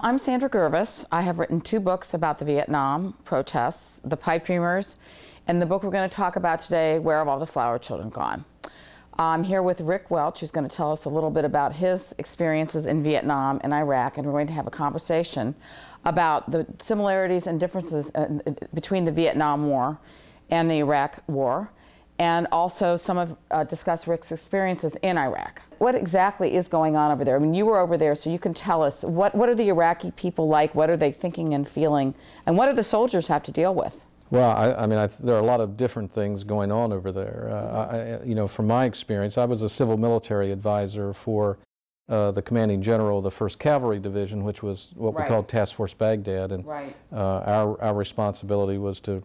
I'm Sandra Gervis. I have written 2 books about the Vietnam protests, The Pipe Dreamers, and the book we're going to talk about today, Where Have All the Flower Children Gone? I'm here with Rick Welch, who's going to tell us a little bit about his experiences in Vietnam and Iraq, and we're going to have a conversation about the similarities and differences between the Vietnam War and the Iraq War, and also discuss Rick's experiences in Iraq. What exactly is going on over there? I mean, you were over there, so you can tell us, what are the Iraqi people like? What are they thinking and feeling? And what do the soldiers have to deal with? Well, there are a lot of different things going on over there. From my experience, I was a civil military advisor for the commanding general of the 1st Cavalry Division, which was what we called Task Force Baghdad. And our responsibility was to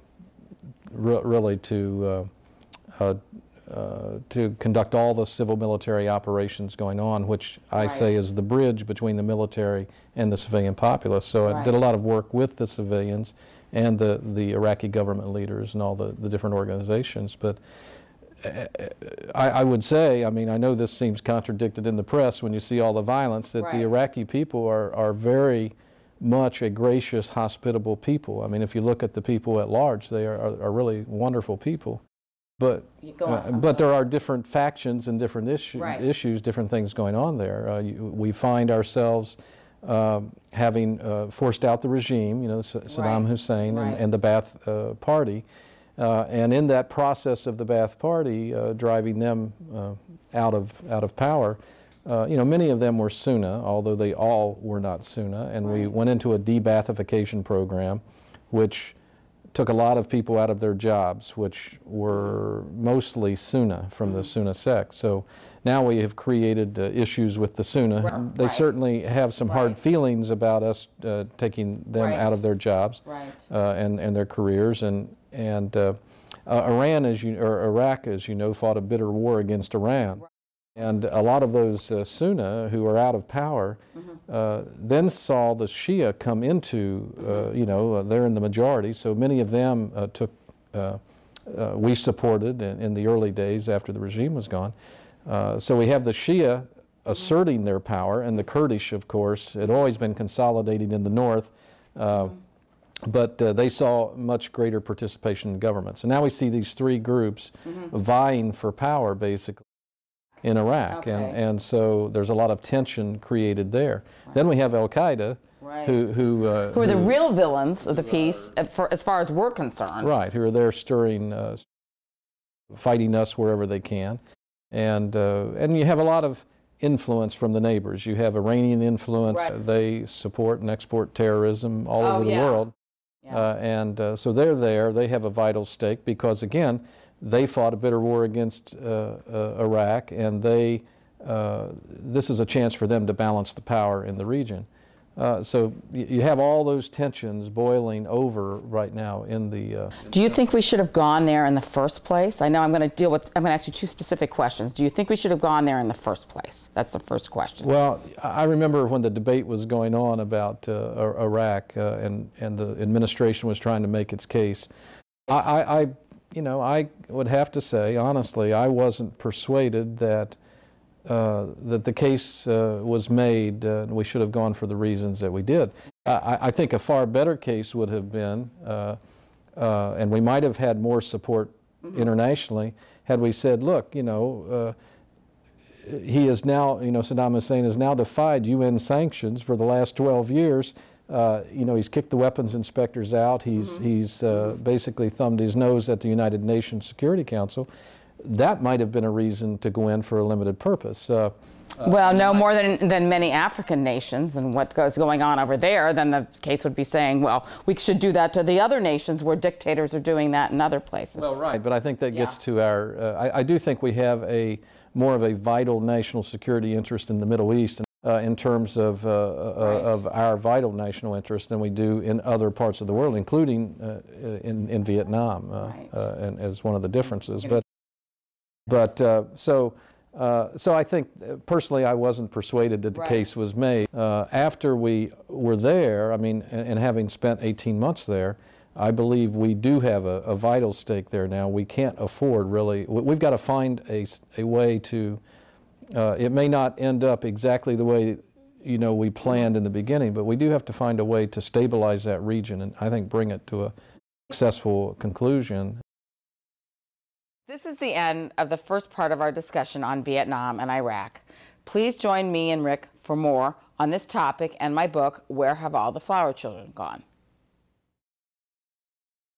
to conduct all the civil military operations going on, which I say is the bridge between the military and the civilian populace. So I did a lot of work with the civilians and the Iraqi government leaders and all the different organizations. But I would say, I know this seems contradicted in the press when you see all the violence, that the Iraqi people are very much a gracious, hospitable people. I mean, if you look at the people at large, they are really wonderful people. But there are different factions and different issues, different things going on there. We find ourselves having forced out the regime, Saddam Hussein and the Ba'ath Party, and in that process of the Ba'ath Party driving them out of power, many of them were Sunni, although they all were not Sunni, and we went into a de-Baathification program, which took a lot of people out of their jobs, which were mostly Sunni, from the Sunni sect. So now we have created issues with the Sunni. They certainly have some hard feelings about us taking them out of their jobs and their careers. And Iraq, as you know, fought a bitter war against Iran. And a lot of those Sunni who are out of power then saw the Shia come into, they're in the majority, so many of them we supported in the early days after the regime was gone. So we have the Shia asserting their power, and the Kurdish, of course, had always been consolidating in the north, but they saw much greater participation in government. So now we see these 3 groups vying for power, basically, in Iraq, and so there's a lot of tension created there. Then we have Al-Qaeda, who are the real villains of the peace, as far as we're concerned. Who are there stirring, fighting us wherever they can, and you have a lot of influence from the neighbors. You have Iranian influence. They support and export terrorism all over the world, so they're there. They have a vital stake because, again, they fought a bitter war against Iraq, and this is a chance for them to balance the power in the region. So you have all those tensions boiling over right now in the... Do you think we should have gone there in the first place? I know I'm going to ask you 2 specific questions. Do you think we should have gone there in the first place? That's the first question. Well, I remember when the debate was going on about Iraq and the administration was trying to make its case. I would have to say, honestly, I wasn't persuaded that the case was made and we should have gone for the reasons that we did. I think a far better case would have been, and we might have had more support internationally, had we said, look, he is now, Saddam Hussein has now defied UN sanctions for the last 12 years. He's kicked the weapons inspectors out. He's basically thumbed his nose at the United Nations Security Council. That might have been a reason to go in for a limited purpose. Well, no more than many African nations, and what goes going on over there, then the case would be saying, well, we should do that to the other nations where dictators are doing that in other places. Well, right, but I think that gets to our, I do think we have more of a vital national security interest in the Middle East in terms of our vital national interest than we do in other parts of the world, including in Vietnam, and as one of the differences. So I think, personally, I wasn't persuaded that the case was made. After we were there, and having spent 18 months there, I believe we do have a vital stake there now. We can't afford, really, we've got to find a way to, it may not end up exactly the way, we planned in the beginning, but we do have to find a way to stabilize that region and I think bring it to a successful conclusion. This is the end of the first part of our discussion on Vietnam and Iraq. Please join me and Rick for more on this topic and my book, Where Have All the Flower Children Gone?